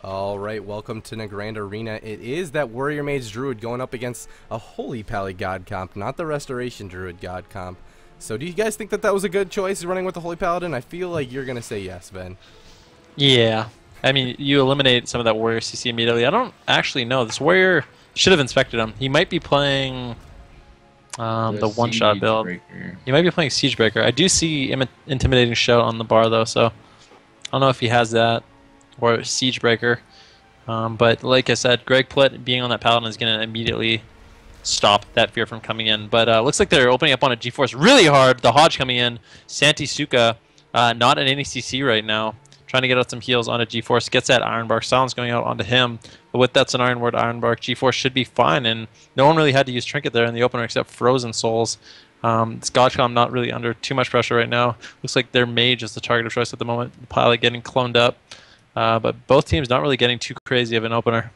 Alright, welcome to Nagrand Arena. It is that Warrior Mage Druid going up against a Holy Pally God comp, not the Restoration Druid God comp. So do you guys think that that was a good choice, running with the Holy Paladin? I feel like you're going to say yes, Ben. Yeah. I mean, you eliminate some of that Warrior CC immediately. I don't actually know. This Warrior should have inspected him. He might be playing the one-shot build. Breaker. He might be playing Siegebreaker. I do see Intimidating Shout on the bar, though, so I don't know if he has that or Siegebreaker. But like I said, Greg Plitt being on that Paladin is going to immediately stop that fear from coming in. But looks like they're opening up on a G-Force really hard. The Hodge coming in. Santi Suka, not in any CC right now. Trying to get out some heals onto G-Force. Gets that Ironbark. Silence going out onto him. But with that Sonaran Ward Ironbark, G-Force should be fine. And no one really had to use Trinket there in the opener except Frozen Souls. Scotchcom not really under too much pressure right now. Looks like their mage is the target of choice at the moment. The Pilot getting cloned up. But both teams not really getting too crazy of an opener.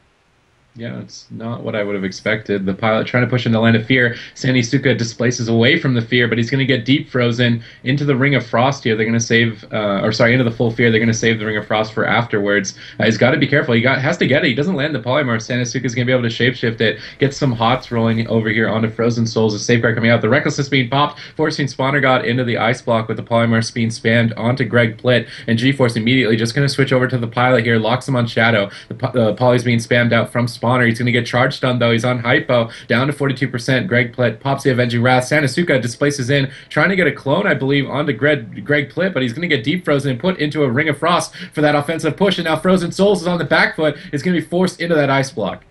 Yeah, it's not what I would have expected. The Pilot trying to push into Land of Fear. Sandy Suka displaces away from the Fear, but he's going to get deep frozen into the Ring of Frost here. They're going to save, into the Full Fear. They're going to save the Ring of Frost for afterwards. He's got to be careful. Has to get it. He doesn't land the Polymorph. Sandy Suka's going to be able to shapeshift it. Get some Hots rolling over here onto Frozen Souls. A safeguard coming out. The Recklessness being popped, forcing Spawner God into the Ice Block with the Polymorph being spammed onto Greg Plitt. And G-Force immediately just going to switch over to the Pilot here. Locks him on Shadow. The Poly's being spammed out from Spawner. He's going to get charge stun though. He's on hypo, down to 42%. Greg Plitt pops the Avenging Wrath. Sanasuka displaces in, trying to get a clone, I believe, onto Greg Plitt, but he's going to get deep frozen and put into a Ring of Frost for that offensive push. And now Frozen Souls is on the back foot. It's going to be forced into that ice block.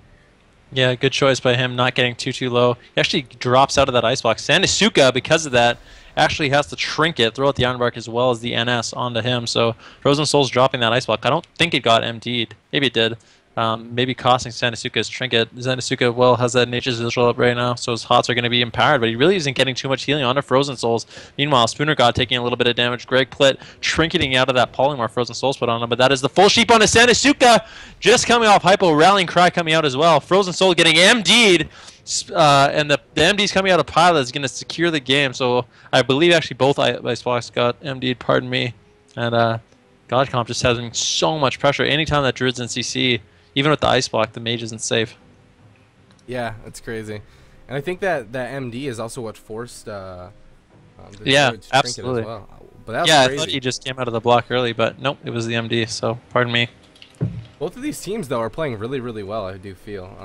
Yeah, good choice by him, not getting too low. He actually drops out of that ice block. Sanasuka, because of that, actually has to Trinket, throw out the Ironbark as well as the NS onto him. So Frozen Souls dropping that ice block. I don't think it got MD'd. Maybe it did. Maybe costing Sanasuka's Trinket. Sanasuka, well, has that Nature's Visual up right now, so his Hots are going to be empowered, but he really isn't getting too much healing onto Frozen Souls. Meanwhile, Spooner God taking a little bit of damage. Greg Plitt Trinketing out of that Polymorph Frozen Souls put on him, but that is the full sheep onto Sanasuka, just coming off hypo, Rallying Cry coming out as well. Frozen Soul getting MD'd, and the MDs coming out of Pilot is going to secure the game, so I believe actually both Ice Blocks got MD'd, pardon me, and GodComp just having so much pressure. Anytime that Druid's in CC, even with the ice block, the mage isn't safe. Yeah, that's crazy. And I think that MD is also what forced the yeah, Druid's Trinket absolutely. as well. But that was Yeah, crazy. I thought he just came out of the block early, but nope, it was the MD, so pardon me. Both of these teams, though, are playing really, really well, I do feel.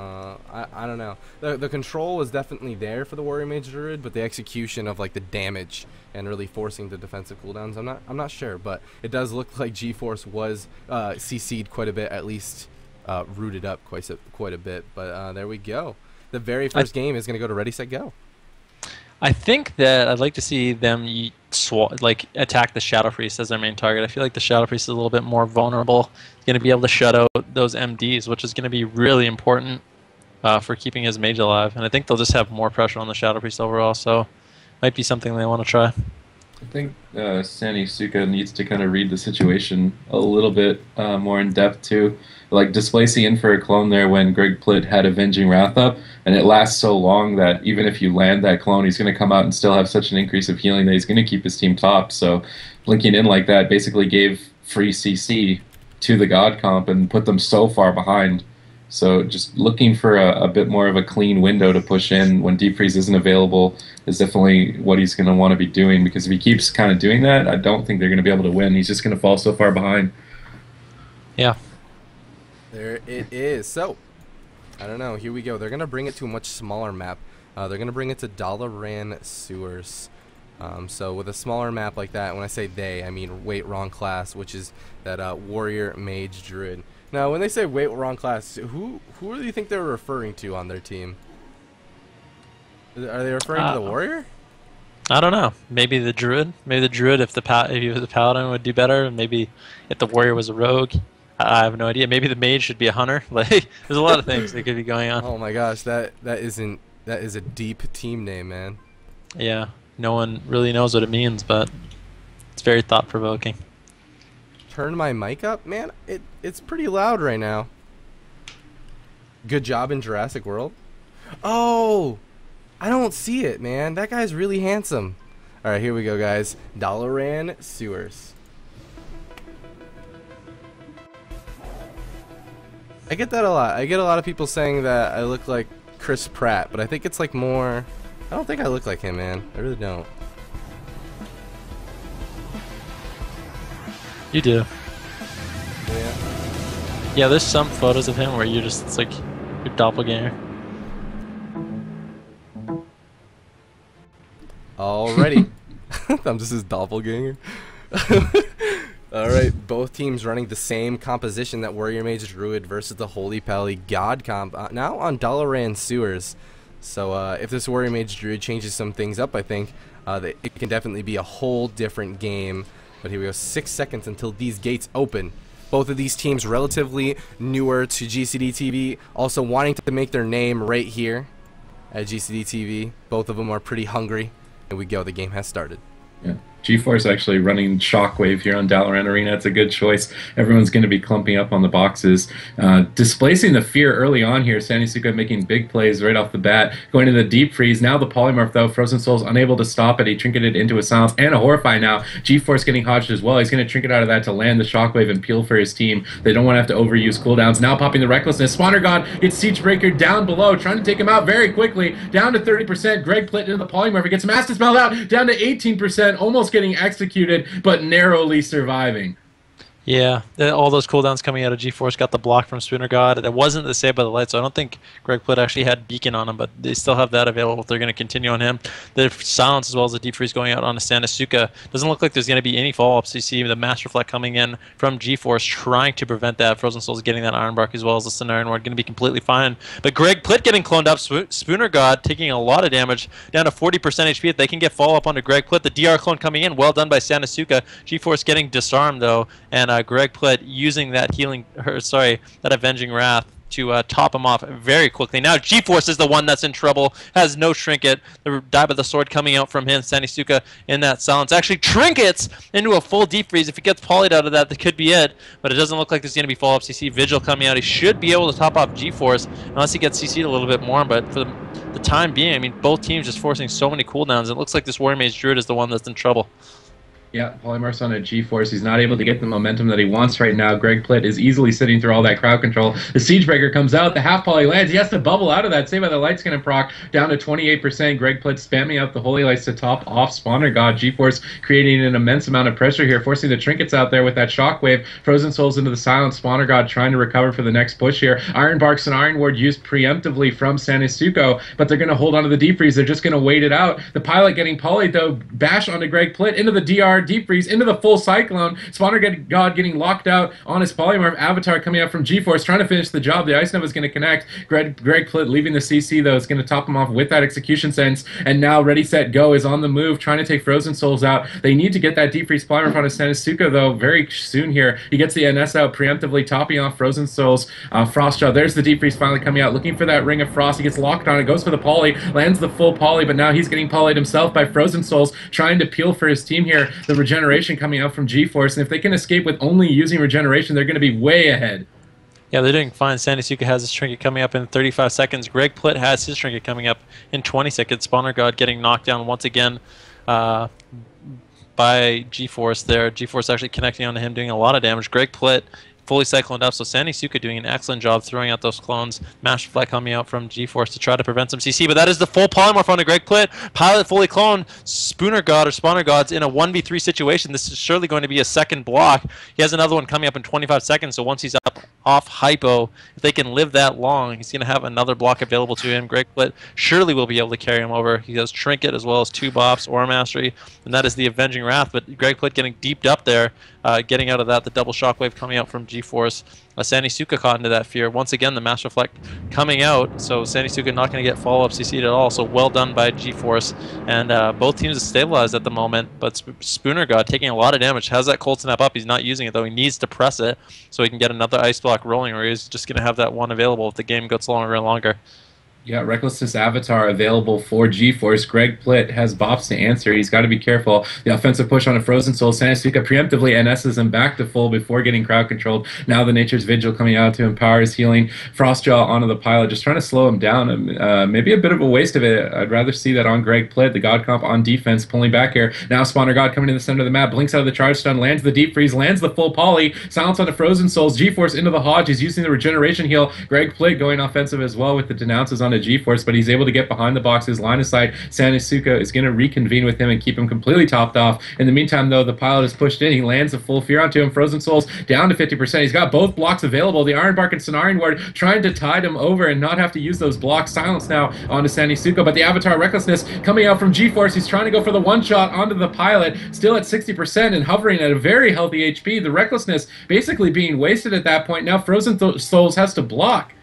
I don't know. The control was definitely there for the Warrior Mage Druid, but the execution of, like, the damage and really forcing the defensive cooldowns, I'm not sure. But it does look like G-Force was CC'd quite a bit, at least rooted up quite a bit. But there we go. The very first game is going to go to Ready, Set, Go. I think that I'd like to see them attack the Shadow Priest as their main target. I feel like the Shadow Priest is a little bit more vulnerable. He's going to be able to shut out those MDs, which is going to be really important for keeping his mage alive. And I think they'll just have more pressure on the Shadow Priest overall, so might be something they want to try. I think Sandy Suka needs to kind of read the situation a little bit more in depth too. Like displacing in for a clone there when Greg Plitt had Avenging Wrath up, and it lasts so long that even if you land that clone, he's going to come out and still have such an increase of healing that he's going to keep his team top. So blinking in like that basically gave free CC to the God comp and put them so far behind. So just looking for a bit more of a clean window to push in when Deep Freeze isn't available is definitely what he's going to want to be doing, because if he keeps kind of doing that, I don't think they're going to be able to win. He's just going to fall so far behind. Yeah. There it is. So, I don't know. Here we go. They're going to bring it to a much smaller map. They're going to bring it to Dalaran Sewers. So with a smaller map like that, when I say they, I mean wait, wrong class, which is that Warrior Mage Druid. Now, when they say wait, wrong class, who do you think they're referring to on their team? Are they referring to the Warrior? I don't know. Maybe the Druid. Maybe the Druid, if he was a Paladin, would do better. Maybe if the Warrior was a Rogue. I have no idea. Maybe the Mage should be a Hunter. Like, there's a lot of things that could be going on. Oh my gosh, that is a deep team name, man. Yeah, no one really knows what it means, but it's very thought-provoking. Turn my mic up, man. It's pretty loud right now. Good job in Jurassic World. Oh, I don't see it, man. That guy's really handsome. All right, here we go, guys. Dalaran Sewers. I get that a lot. I get a lot of people saying that I look like Chris Pratt, but I think it's like more. I don't think I look like him, man. I really don't. You do. Yeah. Yeah, there's some photos of him where you're just, it's like your doppelganger. Alrighty. I'm just his doppelganger. Alright, both teams running the same composition, that Warrior Mage Druid versus the Holy Pally God comp. Now on Dalaran Sewers. So if this Warrior Mage Druid changes some things up, I think it can definitely be a whole different game. But here we go, 6 seconds until these gates open. Both of these teams relatively newer to GCD TV, also wanting to make their name right here at GCD TV. Both of them are pretty hungry. Here we go, the game has started. Yeah. GeForce actually running Shockwave here on Dalaran Arena. It's a good choice. Everyone's going to be clumping up on the boxes. Displacing the Fear early on here. Sanisuka making big plays right off the bat. Going to the Deep Freeze. Now the Polymorph, though. Frozen Soul's unable to stop it. He trinketed into a Silence and a Horrify now. GeForce getting hodged as well. He's going to trinket out of that to land the Shockwave and peel for his team. They don't want to have to overuse cooldowns. Now popping the Recklessness. Spawner God gets Siegebreaker down below. Trying to take him out very quickly. Down to 30%. Greg Plitt into the Polymorph. He gets Mass Dispelled out. Down to 18%. Almost getting executed, but narrowly surviving. Yeah, all those cooldowns coming out of GeForce got the block from Spooner God. It wasn't the Saved by the Light, so I don't think Greg Plitt actually had Beacon on him, but they still have that available if they're going to continue on him. The Silence as well as the Deep Freeze going out on a Sanisuka. Doesn't look like there's going to be any follow-ups. You see the Master Reflect coming in from GeForce trying to prevent that. Frozen Souls getting that Iron Bark as well as the Cenarian Ward going to be completely fine. But Greg Plitt getting cloned up. Spooner God taking a lot of damage, down to 40% HP. If they can get follow-up onto Greg Plitt, the DR clone coming in. Well done by Sanisuka. GeForce getting disarmed, though, and Greg Plitt using that that Avenging Wrath to top him off very quickly. Now GeForce is the one that's in trouble, has no Trinket. The Dive of the Sword coming out from him. Sanisuka in that Silence actually trinkets into a full Deep Freeze. If he gets polyed out of that, that could be it, but it doesn't look like there's going to be follow-ups. You see Vigil coming out. He should be able to top off GeForce, unless he gets CC'd a little bit more, but for the time being, I mean, both teams just forcing so many cooldowns. It looks like this Warrior Mage Druid is the one that's in trouble. Yeah, Polymorph's on a GeForce. He's not able to get the momentum that he wants right now. Greg Plitt is easily sitting through all that crowd control. The Siegebreaker comes out. The half poly lands. He has to bubble out of that. Saved by the Light's going to proc down to 28%. Greg Plitt spamming out the Holy Lights to top off Spawner God. GeForce creating an immense amount of pressure here, forcing the Trinkets out there with that Shockwave. Frozen Souls into the Silence. Spawner God trying to recover for the next push here. Iron Barks and Iron Ward used preemptively from Sanisuko, but they're going to hold on to the Deep Freeze. They're just going to wait it out. The Pilot getting polyed, though. Bash onto Greg Plitt into the DR Deep Freeze, into the full Cyclone. Spawner God getting locked out on his Polymorph. Avatar coming out from GeForce, trying to finish the job. The Ice Nova is going to connect. Greg Plitt leaving the CC, though, is going to top him off with that Execution Sense. And now Ready, Set, Go is on the move, trying to take Frozen Souls out. They need to get that Deep Freeze Polymorph on his Sanisuka, though, very soon here. He gets the NS out, preemptively topping off Frozen Souls. Frostjaw, there's the Deep Freeze finally coming out, looking for that Ring of Frost. He gets locked on it, goes for the poly, lands the full poly, but now he's getting polyed himself by Frozen Souls, trying to peel for his team here. The Regeneration coming out from GeForce, and if they can escape with only using Regeneration, they're going to be way ahead. Yeah, they're doing fine. Sanisuka has his Trinket coming up in 35 seconds. Greg Plitt has his Trinket coming up in 20 seconds. Spawner God getting knocked down once again by GeForce there. GeForce actually connecting onto him, doing a lot of damage. Greg Plitt fully cycloned up, so Sanisuka doing an excellent job throwing out those clones. Master Flight coming out from GeForce to try to prevent some CC, but that is the full Polymorph onto Greg Plitt. Pilot fully cloned. Spooner God or Spawner God's in a 1v3 situation. This is surely going to be a second block. He has another one coming up in 25 seconds, so once he's up off hypo, if they can live that long, he's going to have another block available to him. Greg Plitt surely will be able to carry him over. He has Trinket as well as 2 bops, Aura Mastery, and that is the Avenging Wrath, but Greg Plitt getting deeped up there, getting out of that, the double Shockwave coming out from GeForce. Sanisuka caught into that Fear. Once again, the Master Reflect coming out, so Sanisuka not going to get follow-up CC'd at all, so well done by GeForce. And both teams are stabilized at the moment, but Spooner God taking a lot of damage, has that Cold Snap up. He's not using it, though. He needs to press it so he can get another Ice Block rolling, or he's just going to have that one available if the game gets longer and longer. Yeah, Recklessness Avatar available for GeForce. Greg Plitt has bops to answer. He's got to be careful. The offensive push on a Frozen Soul. Sanasuka preemptively NS's him back to full before getting crowd controlled. Now the Nature's Vigil coming out to empower his healing. Frostjaw onto the pilot, just trying to slow him down. Maybe a bit of a waste of it. I'd rather see that on Greg Plitt. The God Comp on defense, pulling back here. Now Spawner God coming to the center of the map. Blinks out of the charge stun, lands the deep freeze, lands the full poly. Silence on the Frozen Souls. GeForce into the Hodge. He's using the regeneration heal. Greg Plitt going offensive as well with the denounces on the GeForce, but he's able to get behind the boxes, line of sight. Sanasuka is going to reconvene with him and keep him completely topped off. In the meantime, though, the pilot is pushed in. He lands a full fear onto him. Frozen Souls down to 50%. He's got both blocks available. The Ironbark and Cenarion Ward trying to tide him over and not have to use those blocks. Silence now onto Sanasuka, but the Avatar Recklessness coming out from GeForce. He's trying to go for the one-shot onto the pilot, still at 60% and hovering at a very healthy HP. The Recklessness basically being wasted at that point. Now Frozen Souls has to block.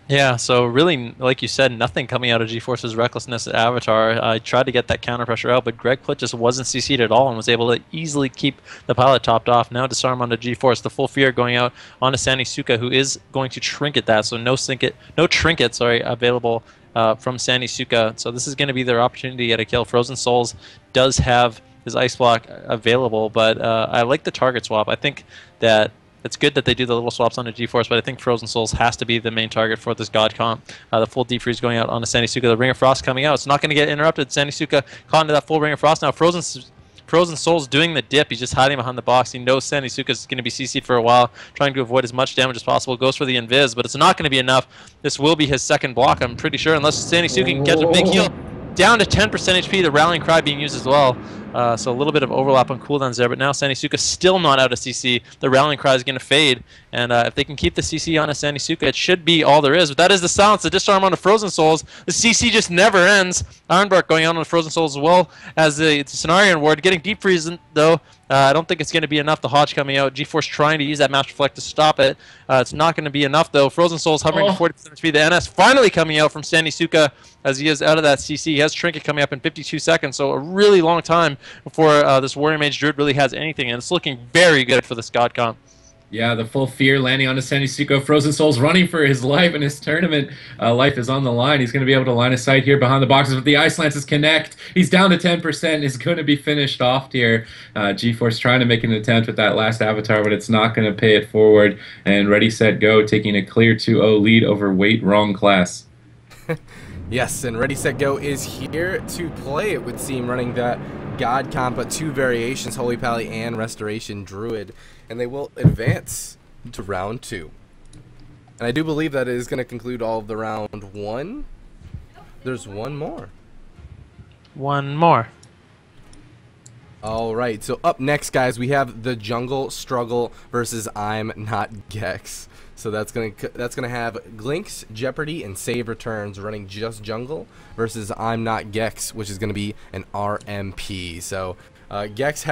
Yeah, so really, like you said, nothing coming out of GeForce's Recklessness at Avatar. I tried to get that counter pressure out, but Greg Plitt just wasn't CC'd at all and was able to easily keep the pilot topped off. Now disarm onto GeForce, the full fear going out onto Sanasuka, who is going to trinket that. So no trinket, available from Sanasuka. So this is going to be their opportunity to get a kill. Frozen Souls does have his Ice Block available, but I like the target swap. I think that it's good that they do the little swaps onto GeForce, but I think Frozen Souls has to be the main target for this God Comp. The full defreeze going out onto Sanasuka. The Ring of Frost coming out. It's not going to get interrupted. Sanasuka caught into that full Ring of Frost. Now Frozen Soul's doing the dip. He's just hiding behind the box. He knows Sanasuka's going to be CC'd for a while, trying to avoid as much damage as possible. Goes for the Invis, but it's not going to be enough. This will be his second block, I'm pretty sure, unless Sanasuka can catch a big heal. Down to 10% HP, the Rallying Cry being used as well. So a little bit of overlap on cooldowns there, but now Sanasuka still not out of CC. The Rallying Cry is going to fade, and if they can keep the CC on a Sanasuka, it should be all there is. But that is the silence, the disarm on the Frozen Souls. The CC just never ends. Ironbark going out on the Frozen Souls as well as the Cenarion Ward. Getting deep freeze, though. I don't think it's going to be enough. The Hodge coming out. GeForce trying to use that Master Reflect to stop it. It's not going to be enough, though. Frozen Souls hovering to 40% speed. The NS finally coming out from Sanasuka as he is out of that CC. He has Trinket coming up in 52 seconds, so a really long time before this Warrior Mage Druid really has anything, and it's looking very good for this God Comp. Yeah, the full fear landing onto Sanasuka. Frozen Souls running for his life, and his tournament life is on the line. He's going to be able to line of sight here behind the boxes, but the Ice Lances connect. He's down to 10%. Is going to be finished off here. GeForce trying to make an attempt with that last Avatar, but it's not going to pay it forward. And Ready, Set, Go, taking a clear 2-0 lead over Wait Wrong Class. Yes, and Ready, Set, Go is here to play, it would seem, running that God Comp, but two variations, Holy Pally and Restoration Druid, and they will advance to round 2. And I do believe that it is going to conclude all of the round 1. There's one more. One more. All right, so up next, guys, we have the Jungle Struggle versus I'm Not Gex. So that's gonna have Glinks, Jeopardy, and Save Returns running just jungle versus I'm Not Gex, which is gonna be an RMP. So Glinks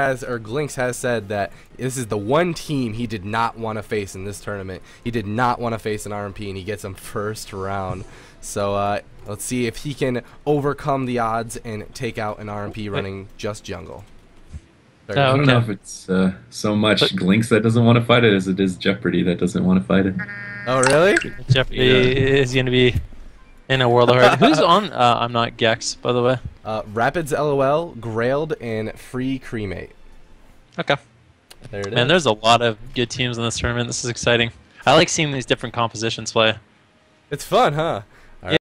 has said that this is the one team he did not want to face in this tournament. He did not want to face an RMP, and he gets him first round. So let's see if he can overcome the odds and take out an RMP running just jungle. I don't know if it's so much Glinks that doesn't want to fight it as it is Jeopardy that doesn't want to fight it. Oh, really? Jeopardy is going to be in a world of hurt. Who's on I'm Not Gex, by the way? Rapids LOL, Grailed, and Free Cremate. Okay. There it is. Man, there's a lot of good teams in this tournament. This is exciting. I like seeing these different compositions play. It's fun, huh?